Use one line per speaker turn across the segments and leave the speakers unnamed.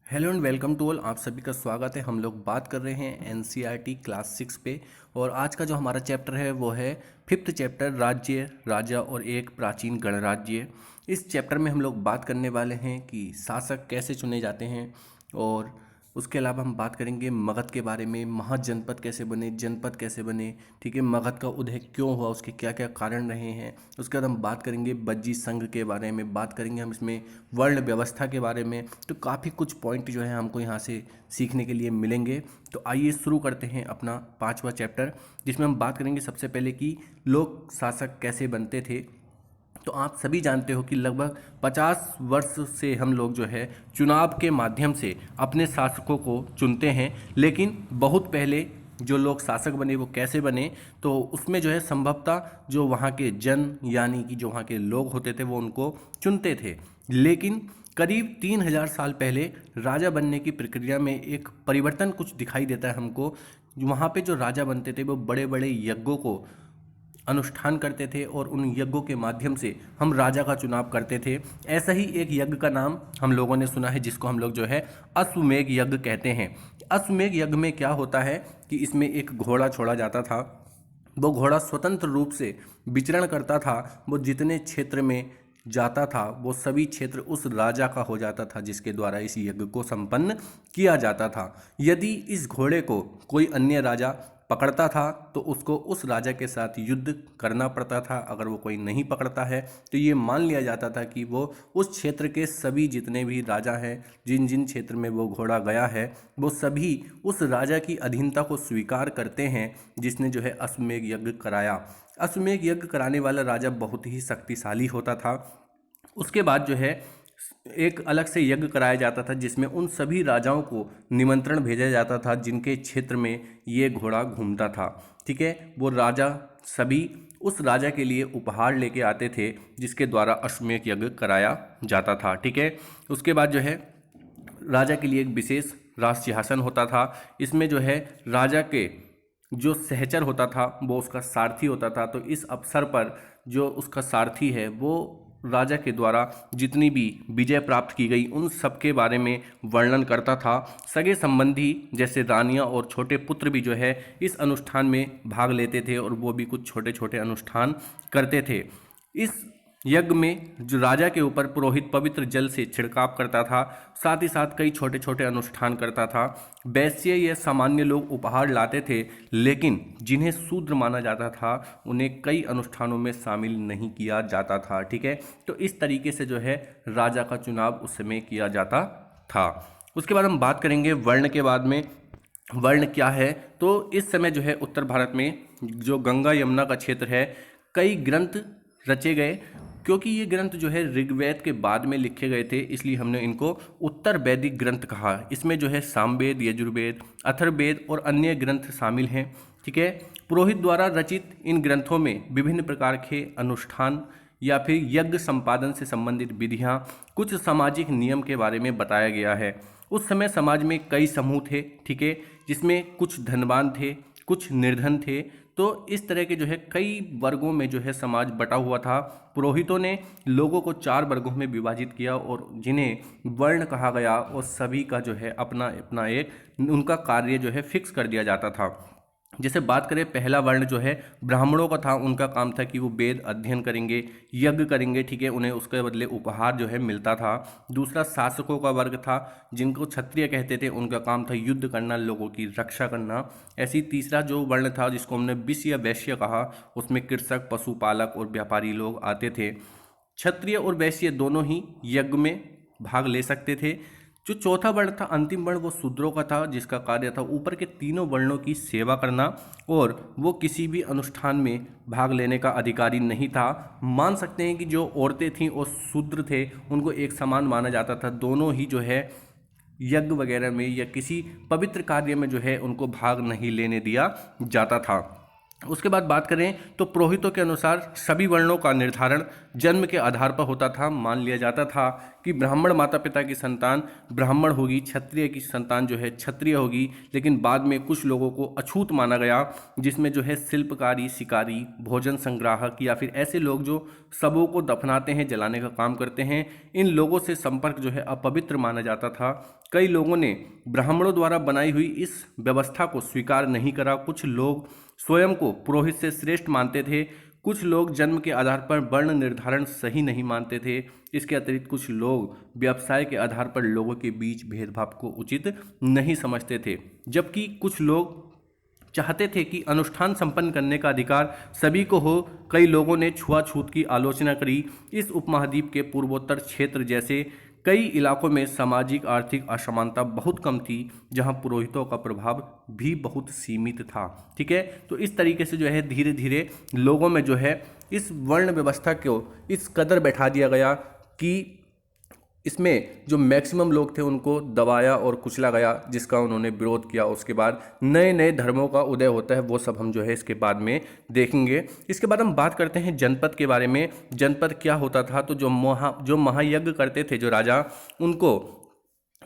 Hello and welcome to all. आप सभी का स्वागत है। हम लोग बात कर रहे हैं एनसीईआरटी क्लास 6 पे। और आज का जो हमारा चैप्टर है वो है फिफ्थ चैप्टर, राज्य, राजा और एक प्राचीन गणराज्य। इस चैप्टर में हम लोग बात करने वाले हैं कि शासक कैसे चुने जाते हैं, और उसके अलावा हम बात करेंगे मगध के बारे में, महाजनपद कैसे बने, जनपद कैसे बने, ठीक है, मगध का उदय क्यों हुआ, उसके क्या क्या कारण रहे हैं। उसके बाद हम बात करेंगे बज्जी संघ के बारे में, बात करेंगे हम इसमें वर्ण व्यवस्था के बारे में। तो काफ़ी कुछ पॉइंट जो है हमको यहाँ से सीखने के लिए मिलेंगे। तो आइए शुरू करते हैं अपना पांचवा चैप्टर, जिसमें हम बात करेंगे सबसे पहले कि लोक शासक कैसे बनते थे। तो आप सभी जानते हो कि लगभग 50 वर्ष से हम लोग जो है चुनाव के माध्यम से अपने शासकों को चुनते हैं, लेकिन बहुत पहले जो लोग शासक बने वो कैसे बने, तो उसमें जो है संभवतः जो वहाँ के जन यानी कि जो वहाँ के लोग होते थे वो उनको चुनते थे। लेकिन करीब 3000 साल पहले राजा बनने की प्रक्रिया में एक परिवर्तन कुछ दिखाई देता है हमको। वहाँ पे जो राजा बनते थे वो बड़े बड़े यज्ञों को अनुष्ठान करते थे, और उन यज्ञों के माध्यम से हम राजा का चुनाव करते थे। ऐसा ही एक यज्ञ का नाम हम लोगों ने सुना है, जिसको हम लोग जो है अश्वमेध यज्ञ कहते हैं। अश्वमेध यज्ञ में क्या होता है कि इसमें एक घोड़ा छोड़ा जाता था। वो घोड़ा स्वतंत्र रूप से विचरण करता था। वो जितने क्षेत्र में जाता था वो सभी क्षेत्र उस राजा का हो जाता था, जिसके द्वारा इस यज्ञ को संपन्न किया जाता था। यदि इस घोड़े को कोई अन्य राजा पकड़ता था तो उसको उस राजा के साथ युद्ध करना पड़ता था। अगर वो कोई नहीं पकड़ता है तो ये मान लिया जाता था कि वो उस क्षेत्र के सभी जितने भी राजा हैं, जिन जिन क्षेत्र में वो घोड़ा गया है, वो सभी उस राजा की अधीनता को स्वीकार करते हैं, जिसने जो है अश्वमेध यज्ञ कराया। अश्वमेध यज्ञ कराने वाला राजा बहुत ही शक्तिशाली होता था। उसके बाद जो है एक अलग से यज्ञ कराया जाता था, जिसमें उन सभी राजाओं को निमंत्रण भेजा जाता था जिनके क्षेत्र में ये घोड़ा घूमता था। ठीक है, वो राजा सभी उस राजा के लिए उपहार लेके आते थे, जिसके द्वारा अश्वमेध यज्ञ कराया जाता था। ठीक है, उसके बाद जो है राजा के लिए एक विशेष राज सिंहासन होता था। इसमें जो है राजा के जो सहचर होता था वो उसका सारथी होता था। तो इस अवसर पर जो उसका सारथी है वो राजा के द्वारा जितनी भी विजय प्राप्त की गई उन सब के बारे में वर्णन करता था। सगे संबंधी जैसे रानियां और छोटे पुत्र भी जो है इस अनुष्ठान में भाग लेते थे, और वो भी कुछ छोटे छोटे अनुष्ठान करते थे। इस यज्ञ में जो राजा के ऊपर पुरोहित पवित्र जल से छिड़काव करता था, साथ ही साथ कई छोटे छोटे अनुष्ठान करता था। वैश्य या सामान्य लोग उपहार लाते थे, लेकिन जिन्हें शूद्र माना जाता था उन्हें कई अनुष्ठानों में शामिल नहीं किया जाता था। ठीक है, तो इस तरीके से जो है राजा का चुनाव उस समय किया जाता था। उसके बाद हम बात करेंगे वर्ण के बाद में। वर्ण क्या है, तो इस समय जो है उत्तर भारत में जो गंगा यमुना का क्षेत्र है, कई ग्रंथ रचे गए। क्योंकि ये ग्रंथ जो है ऋग्वेद के बाद में लिखे गए थे, इसलिए हमने इनको उत्तर वैदिक ग्रंथ कहा। इसमें जो है सामवेद, यजुर्वेद, अथर्ववेद और अन्य ग्रंथ शामिल हैं। ठीक है, पुरोहित द्वारा रचित इन ग्रंथों में विभिन्न प्रकार के अनुष्ठान या फिर यज्ञ संपादन से संबंधित विधियां, कुछ सामाजिक नियम के बारे में बताया गया है। उस समय समाज में कई समूह थे, ठीक है, जिसमें कुछ धनवान थे, कुछ निर्धन थे। तो इस तरह के जो है कई वर्गों में जो है समाज बटा हुआ था। पुरोहितों ने लोगों को 4 वर्गों में विभाजित किया, और जिन्हें वर्ण कहा गया, और सभी का जो है अपना अपना एक उनका कार्य जो है फिक्स कर दिया जाता था। जैसे बात करें, पहला वर्ण जो है ब्राह्मणों का था। उनका काम था कि वो वेद अध्ययन करेंगे, यज्ञ करेंगे, ठीक है, उन्हें उसके बदले उपहार जो है मिलता था। दूसरा शासकों का वर्ग था, जिनको क्षत्रिय कहते थे। उनका काम था युद्ध करना, लोगों की रक्षा करना। ऐसी तीसरा जो वर्ण था, जिसको हमने विश्य या वैश्य कहा, उसमें कृषक, पशुपालक और व्यापारी लोग आते थे। क्षत्रिय और वैश्य दोनों ही यज्ञ में भाग ले सकते थे। जो चौथा वर्ण था, अंतिम वर्ण, वो शूद्रों का था, जिसका कार्य था ऊपर के तीनों वर्णों की सेवा करना, और वो किसी भी अनुष्ठान में भाग लेने का अधिकारी नहीं था। मान सकते हैं कि जो औरतें थीं और शूद्र थे उनको एक समान माना जाता था। दोनों ही जो है यज्ञ वगैरह में या किसी पवित्र कार्य में जो है उनको भाग नहीं लेने दिया जाता था। उसके बाद बात करें तो पुरोहितों के अनुसार सभी वर्णों का निर्धारण जन्म के आधार पर होता था। मान लिया जाता था कि ब्राह्मण माता पिता की संतान ब्राह्मण होगी, क्षत्रिय की संतान जो है क्षत्रिय होगी। लेकिन बाद में कुछ लोगों को अछूत माना गया, जिसमें जो है शिल्पकारी, शिकारी, भोजन संग्राहक या फिर ऐसे लोग जो शवों को दफनाते हैं, जलाने का काम करते हैं, इन लोगों से संपर्क जो है अपवित्र माना जाता था। कई लोगों ने ब्राह्मणों द्वारा बनाई हुई इस व्यवस्था को स्वीकार नहीं करा। कुछ लोग स्वयं को पुरोहित से श्रेष्ठ मानते थे। कुछ लोग जन्म के आधार पर वर्ण निर्धारण सही नहीं मानते थे। इसके अतिरिक्त कुछ लोग व्यवसाय के आधार पर लोगों के बीच भेदभाव को उचित नहीं समझते थे, जबकि कुछ लोग चाहते थे कि अनुष्ठान संपन्न करने का अधिकार सभी को हो। कई लोगों ने छुआछूत की आलोचना करी। इस उपमहाद्वीप के पूर्वोत्तर क्षेत्र जैसे कई इलाकों में सामाजिक आर्थिक असमानता बहुत कम थी, जहां पुरोहितों का प्रभाव भी बहुत सीमित था। ठीक है, तो इस तरीके से जो है धीरे धीरे लोगों में जो है इस वर्ण व्यवस्था को इस कदर बैठा दिया गया कि इसमें जो मैक्सिमम लोग थे उनको दबाया और कुचला गया, जिसका उन्होंने विरोध किया। उसके बाद नए नए धर्मों का उदय होता है, वो सब हम जो है इसके बाद में देखेंगे। इसके बाद हम बात करते हैं जनपद के बारे में। जनपद क्या होता था? तो जो महायज्ञ करते थे जो राजा, उनको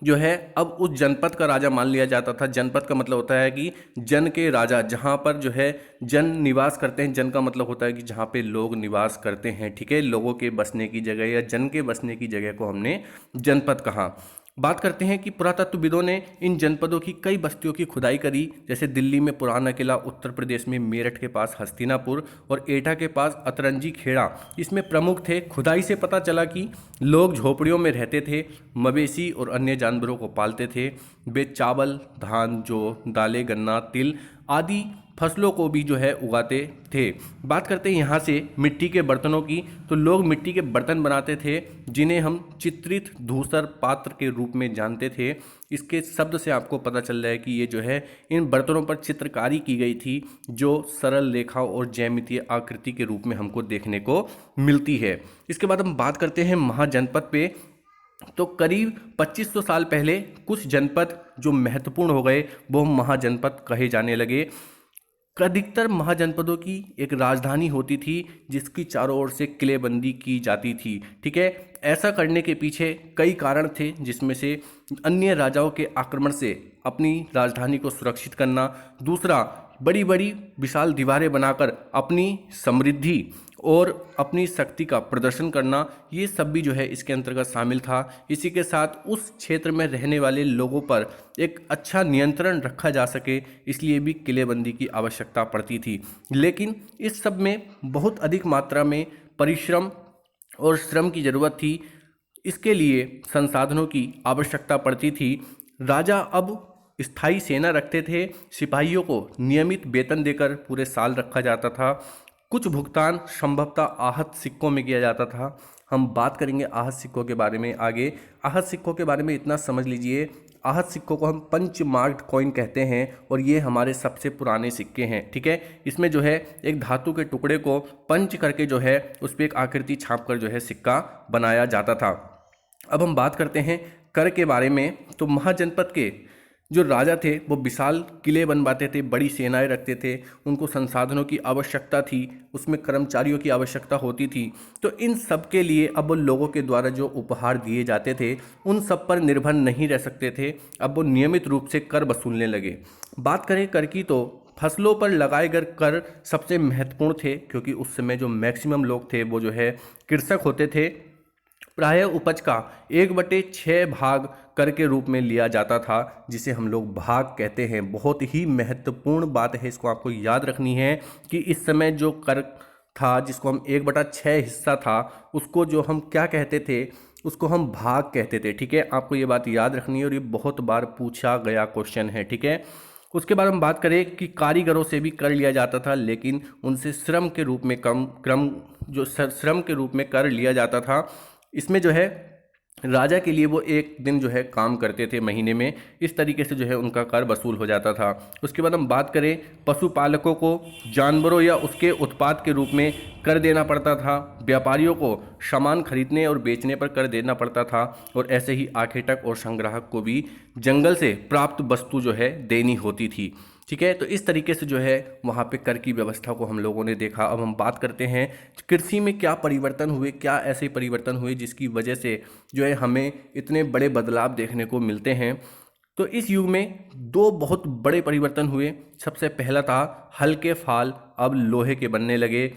जो है अब उस जनपद का राजा मान लिया जाता था। जनपद का मतलब होता है कि जन के राजा, जहाँ पर जो है जन निवास करते हैं। जन का मतलब होता है कि जहाँ पे लोग निवास करते हैं। ठीक है, लोगों के बसने की जगह या जन के बसने की जगह को हमने जनपद कहा। बात करते हैं कि पुरातत्वविदों ने इन जनपदों की कई बस्तियों की खुदाई करी, जैसे दिल्ली में पुराना किला, उत्तर प्रदेश में मेरठ के पास हस्तिनापुर और एटा के पास अतरंजी खेड़ा इसमें प्रमुख थे। खुदाई से पता चला कि लोग झोपड़ियों में रहते थे, मवेशी और अन्य जानवरों को पालते थे। वे चावल, धान, जौ, दालें, गन्ना, तिल आदि फसलों को भी जो है उगाते थे। बात करते हैं यहाँ से मिट्टी के बर्तनों की, तो लोग मिट्टी के बर्तन बनाते थे, जिन्हें हम चित्रित धूसर पात्र के रूप में जानते थे। इसके शब्द से आपको पता चल रहा है कि ये जो है इन बर्तनों पर चित्रकारी की गई थी, जो सरल रेखा और ज्यामितीय आकृति के रूप में हमको देखने को मिलती है। इसके बाद हम बात करते हैं महाजनपद पे। तो करीब 2500 साल पहले कुछ जनपद जो महत्वपूर्ण हो गए वो महाजनपद कहे जाने लगे। अधिकतर महाजनपदों की एक राजधानी होती थी, जिसकी चारों ओर से किलेबंदी की जाती थी। ठीक है, ऐसा करने के पीछे कई कारण थे, जिसमें से अन्य राजाओं के आक्रमण से अपनी राजधानी को सुरक्षित करना, दूसरा बड़ी बड़ी विशाल दीवारें बनाकर अपनी समृद्धि और अपनी शक्ति का प्रदर्शन करना, ये सब भी जो है इसके अंतर्गत शामिल था। इसी के साथ उस क्षेत्र में रहने वाले लोगों पर एक अच्छा नियंत्रण रखा जा सके, इसलिए भी किलेबंदी की आवश्यकता पड़ती थी। लेकिन इस सब में बहुत अधिक मात्रा में परिश्रम और श्रम की जरूरत थी। इसके लिए संसाधनों की आवश्यकता पड़ती थी। राजा अब स्थायी सेना रखते थे, सिपाहियों को नियमित वेतन देकर पूरे साल रखा जाता था। कुछ भुगतान संभवतः आहत सिक्कों में किया जाता था। हम बात करेंगे आहत सिक्कों के बारे में आगे। आहत सिक्कों के बारे में इतना समझ लीजिए, आहत सिक्कों को हम पंच मार्क्ड कॉइन कहते हैं और ये हमारे सबसे पुराने सिक्के हैं। ठीक है, इसमें जो है एक धातु के टुकड़े को पंच करके जो है उस पर एक आकृति छाप कर जो है सिक्का बनाया जाता था। अब हम बात करते हैं कर के बारे में। तो महाजनपद के जो राजा थे वो विशाल किले बनवाते थे, बड़ी सेनाएं रखते थे, उनको संसाधनों की आवश्यकता थी, उसमें कर्मचारियों की आवश्यकता होती थी। तो इन सब के लिए अब लोगों के द्वारा जो उपहार दिए जाते थे उन सब पर निर्भर नहीं रह सकते थे। अब वो नियमित रूप से कर वसूलने लगे। बात करें कर की, तो फसलों पर लगाए गए कर सबसे महत्वपूर्ण थे, क्योंकि उस समय जो मैक्सिमम लोग थे वो जो है कृषक होते थे। प्रायः उपज का 1/6 भाग कर के रूप में लिया जाता था, जिसे हम लोग भाग कहते हैं। बहुत ही महत्वपूर्ण बात है, इसको आपको याद रखनी है कि इस समय जो कर था, जिसको हम 1/6 हिस्सा था, उसको जो हम क्या कहते थे, उसको हम भाग कहते थे। ठीक है, आपको ये बात याद रखनी है और ये बहुत बार पूछा गया क्वेश्चन है। ठीक है, उसके बाद हम बात करें कि कारीगरों से भी कर लिया जाता था, लेकिन उनसे श्रम के रूप में श्रम के रूप में कर लिया जाता था। इसमें जो है राजा के लिए वो एक दिन जो है काम करते थे महीने में, इस तरीके से जो है उनका कर वसूल हो जाता था। उसके बाद हम बात करें पशुपालकों को जानवरों या उसके उत्पाद के रूप में कर देना पड़ता था। व्यापारियों को सामान खरीदने और बेचने पर कर देना पड़ता था, और ऐसे ही आखेटक और संग्राहक को भी जंगल से प्राप्त वस्तु जो है देनी होती थी। ठीक है। तो इस तरीके से जो है वहाँ पे कर की व्यवस्था को हम लोगों ने देखा। अब हम बात करते हैं कृषि में क्या परिवर्तन हुए, क्या ऐसे परिवर्तन हुए जिसकी वजह से जो है हमें इतने बड़े बदलाव देखने को मिलते हैं। तो इस युग में दो बहुत बड़े परिवर्तन हुए। सबसे पहला था हल के फाल अब लोहे के बनने लगे,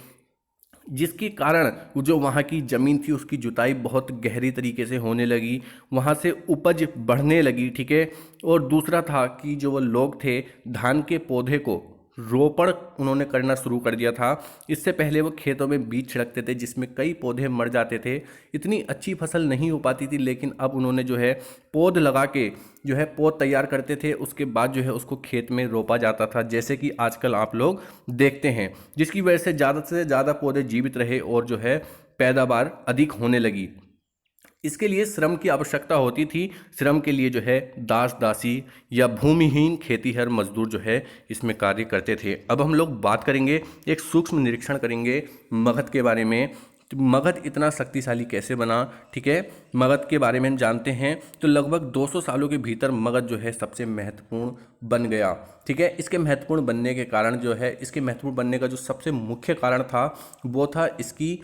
जिसके कारण वो जो वहाँ की ज़मीन थी उसकी जुताई बहुत गहरी तरीके से होने लगी, वहाँ से उपज बढ़ने लगी। ठीक है। और दूसरा था कि जो वो लोग थे धान के पौधे को रोपण उन्होंने करना शुरू कर दिया था। इससे पहले वो खेतों में बीज छिड़कते थे जिसमें कई पौधे मर जाते थे, इतनी अच्छी फसल नहीं हो पाती थी। लेकिन अब उन्होंने जो है पौध लगा के जो है पौध तैयार करते थे, उसके बाद जो है उसको खेत में रोपा जाता था, जैसे कि आजकल आप लोग देखते हैं, जिसकी वजह से ज़्यादा पौधे जीवित रहे और जो है पैदावार अधिक होने लगी। इसके लिए श्रम की आवश्यकता होती थी। श्रम के लिए जो है दास दासी या भूमिहीन खेतीहर मजदूर जो है इसमें कार्य करते थे। अब हम लोग बात करेंगे, एक सूक्ष्म निरीक्षण करेंगे मगध के बारे में। तो मगध इतना शक्तिशाली कैसे बना। ठीक है। मगध के बारे में हम जानते हैं तो लगभग 200 सालों के भीतर मगध जो है सबसे महत्वपूर्ण बन गया। ठीक है। इसके महत्वपूर्ण बनने के कारण जो है, इसके महत्वपूर्ण बनने का जो सबसे मुख्य कारण था वो था इसकी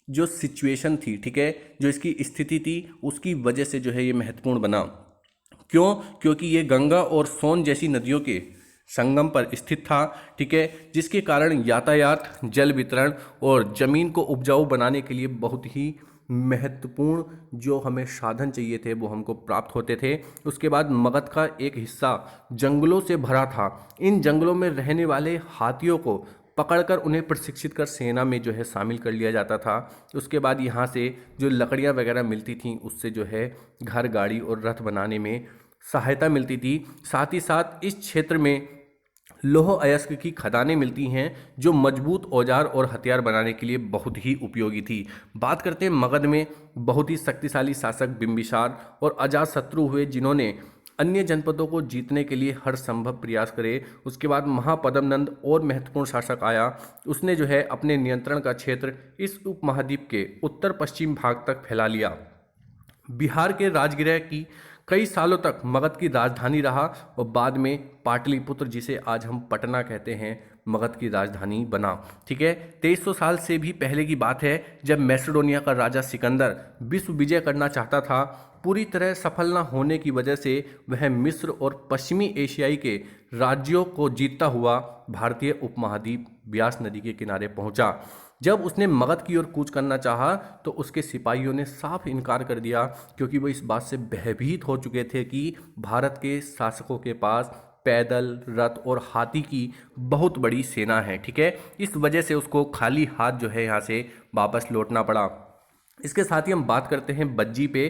जो सिचुएशन थी। ठीक है। जो इसकी स्थिति थी उसकी वजह से जो है ये महत्वपूर्ण बना। क्यों? क्योंकि ये गंगा और सोन जैसी नदियों के संगम पर स्थित था। ठीक है। जिसके कारण यातायात, जल वितरण और ज़मीन को उपजाऊ बनाने के लिए बहुत ही महत्वपूर्ण जो हमें साधन चाहिए थे वो हमको प्राप्त होते थे। उसके बाद मगध का एक हिस्सा जंगलों से भरा था। इन जंगलों में रहने वाले हाथियों को पकड़कर उन्हें प्रशिक्षित कर सेना में जो है शामिल कर लिया जाता था। उसके बाद यहाँ से जो लकड़ियाँ वगैरह मिलती थीं उससे जो है घर, गाड़ी और रथ बनाने में सहायता मिलती थी। साथ ही साथ इस क्षेत्र में लौह अयस्क की खदानें मिलती हैं जो मजबूत औजार और हथियार बनाने के लिए बहुत ही उपयोगी थी। बात करते हैं मगध में बहुत ही शक्तिशाली शासक बिंबिसार और अजातशत्रु हुए जिन्होंने अन्य जनपदों को जीतने के लिए हर संभव प्रयास करे। उसके बाद महापद्मनंद और महत्वपूर्ण शासक आया। उसने जो है अपने नियंत्रण का क्षेत्र इस उपमहाद्वीप के उत्तर पश्चिम भाग तक फैला लिया। बिहार के राजगृह की कई सालों तक मगध की राजधानी रहा और बाद में पाटलिपुत्र, जिसे आज हम पटना कहते हैं, मगध की राजधानी बना। ठीक है। 2300 साल से भी पहले की बात है जब मैसेडोनिया का राजा सिकंदर विश्व विजय करना चाहता था। पूरी तरह सफल न होने की वजह से वह मिस्र और पश्चिमी एशियाई के राज्यों को जीतता हुआ भारतीय उपमहाद्वीप ब्यास नदी के किनारे पहुंचा। जब उसने मगध की ओर कूच करना चाहा तो उसके सिपाहियों ने साफ इनकार कर दिया, क्योंकि वो इस बात से भयभीत हो चुके थे कि भारत के शासकों के पास पैदल, रथ और हाथी की बहुत बड़ी सेना है। ठीक है। इस वजह से उसको खाली हाथ जो है यहाँ से वापस लौटना पड़ा। इसके साथ ही हम बात करते हैं बज्जी पे।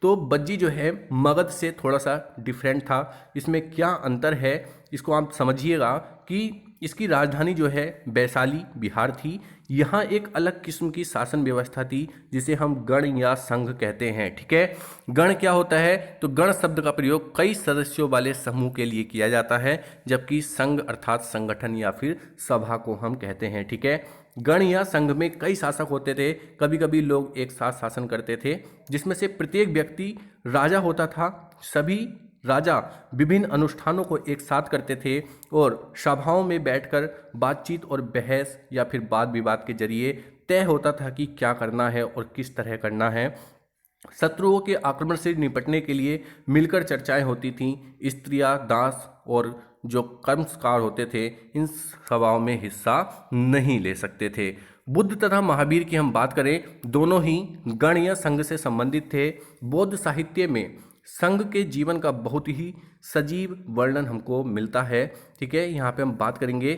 तो बज्जी जो है मगध से थोड़ा सा डिफरेंट था। इसमें क्या अंतर है इसको आप समझिएगा कि इसकी राजधानी जो है वैशाली बिहार थी। यहाँ एक अलग किस्म की शासन व्यवस्था थी जिसे हम गण या संघ कहते हैं। ठीक है। गण क्या होता है? तो गण शब्द का प्रयोग कई सदस्यों वाले समूह के लिए किया जाता है, जबकि संघ अर्थात संगठन या फिर सभा को हम कहते हैं। ठीक है। गण या संघ में कई शासक होते थे। कभी कभी लोग एक साथ शासन करते थे जिसमें से प्रत्येक व्यक्ति राजा होता था। सभी राजा विभिन्न अनुष्ठानों को एक साथ करते थे और सभाओं में बैठकर बातचीत और बहस या फिर वाद विवाद के जरिए तय होता था कि क्या करना है और किस तरह करना है। शत्रुओं के आक्रमण से निपटने के लिए मिलकर चर्चाएं होती थीं। स्त्रियां, दास और जो कर्मकार होते थे इन सभाओं में हिस्सा नहीं ले सकते थे। बुद्ध तथा महावीर की हम बात करें, दोनों ही गण या संघ से संबंधित थे। बौद्ध साहित्य में संघ के जीवन का बहुत ही सजीव वर्णन हमको मिलता है। ठीक है। यहाँ पे हम बात करेंगे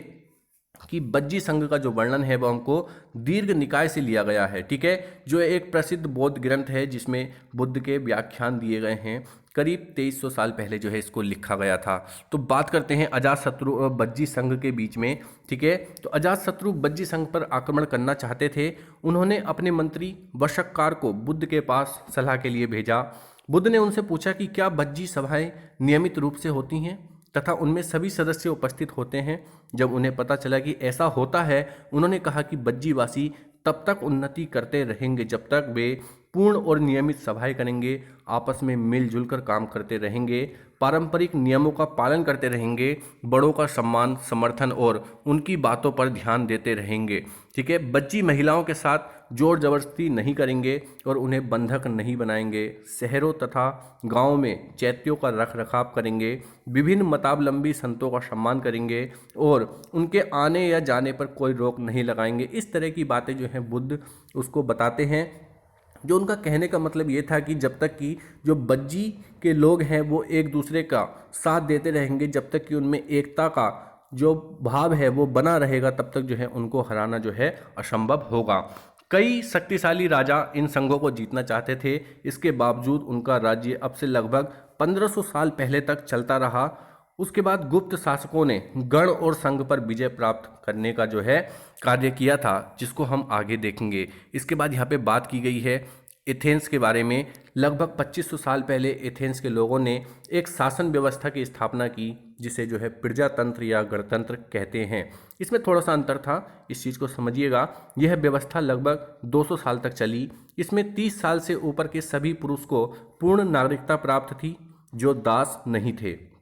कि बज्जी संघ का जो वर्णन है वो हमको दीर्घ निकाय से लिया गया है। ठीक है। जो एक प्रसिद्ध बौद्ध ग्रंथ है जिसमें बुद्ध के व्याख्यान दिए गए हैं। करीब 2300 साल पहले जो है इसको लिखा गया था। तो बात करते हैं अजातशत्रु और बज्जी संघ के बीच में। ठीक है। तो अजातशत्रु बज्जी संघ पर आक्रमण करना चाहते थे। उन्होंने अपने मंत्री वशक्कार को बुद्ध के पास सलाह के लिए भेजा। बुद्ध ने उनसे पूछा कि क्या बज्जी सभाएं नियमित रूप से होती हैं तथा उनमें सभी सदस्य उपस्थित होते हैं। जब उन्हें पता चला कि ऐसा होता है, उन्होंने कहा कि बज्जीवासी तब तक उन्नति करते रहेंगे जब तक वे पूर्ण और नियमित सभाएं करेंगे, आपस में मिलजुल कर काम करते रहेंगे, पारंपरिक नियमों का पालन करते रहेंगे, बड़ों का सम्मान समर्थन और उनकी बातों पर ध्यान देते रहेंगे। ठीक है, बच्ची महिलाओं के साथ जोर जबरदस्ती नहीं करेंगे और उन्हें बंधक नहीं बनाएंगे। शहरों तथा गांवों में चैत्यों का रख रखाव करेंगे, विभिन्न मतावलंबी संतों का सम्मान करेंगे और उनके आने या जाने पर कोई रोक नहीं लगाएंगे। इस तरह की बातें जो हैं बुद्ध उसको बताते हैं। जो उनका कहने का मतलब ये था कि जब तक कि जो बज्जी के लोग हैं वो एक दूसरे का साथ देते रहेंगे, जब तक कि उनमें एकता का जो भाव है वो बना रहेगा, तब तक जो है उनको हराना जो है असंभव होगा। कई शक्तिशाली राजा इन संघों को जीतना चाहते थे, इसके बावजूद उनका राज्य अब से लगभग 1500 साल पहले तक चलता रहा। उसके बाद गुप्त शासकों ने गण और संघ पर विजय प्राप्त करने का जो है कार्य किया था, जिसको हम आगे देखेंगे। इसके बाद यहाँ पे बात की गई है एथेंस के बारे में। लगभग 2500 साल पहले एथेंस के लोगों ने एक शासन व्यवस्था की स्थापना की, जिसे जो है प्रजातंत्र या गणतंत्र कहते हैं। इसमें थोड़ा सा अंतर था, इस चीज़ को समझिएगा। यह व्यवस्था लगभग 200 साल तक चली। इसमें 30 साल से ऊपर के सभी पुरुष को पूर्ण नागरिकता प्राप्त थी, जो दास नहीं थे।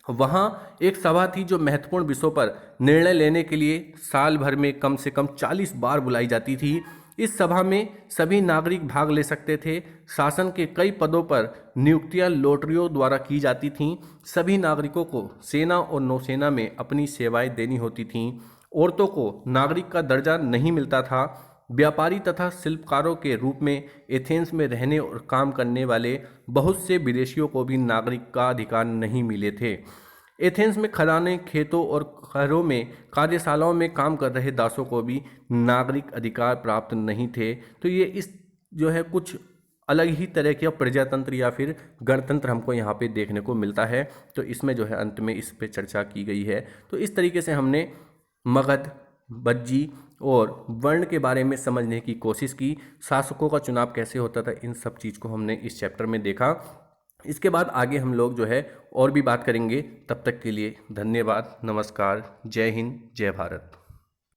वहाँ एक सभा थी जो महत्वपूर्ण विषयों पर निर्णय लेने के लिए साल भर में कम से कम 40 बार बुलाई जाती थी। इस सभा में सभी नागरिक भाग ले सकते थे। शासन के कई पदों पर नियुक्तियां लॉटरियों द्वारा की जाती थीं। सभी नागरिकों को सेना और नौसेना में अपनी सेवाएं देनी होती थीं। औरतों को नागरिक का दर्जा नहीं मिलता था। व्यापारी तथा शिल्पकारों के रूप में एथेंस में रहने और काम करने वाले बहुत से विदेशियों को भी नागरिक का अधिकार नहीं मिले थे। एथेंस में खदानें, खेतों और घरों में कार्यशालाओं में काम कर रहे दासों को भी नागरिक अधिकार प्राप्त नहीं थे। तो ये इस जो है कुछ अलग ही तरह के प्रजातंत्र या फिर गणतंत्र हमको यहाँ पे देखने को मिलता है। तो इसमें जो है अंत में इस पे चर्चा की गई है। तो इस तरीके से हमने मगध, बज्जी और वर्ण के बारे में समझने की कोशिश की। शासकों का चुनाव कैसे होता था, इन सब चीज़ को हमने इस चैप्टर में देखा। इसके बाद आगे हम लोग जो है और भी बात करेंगे। तब तक के लिए धन्यवाद, नमस्कार, जय हिंद, जय भारत।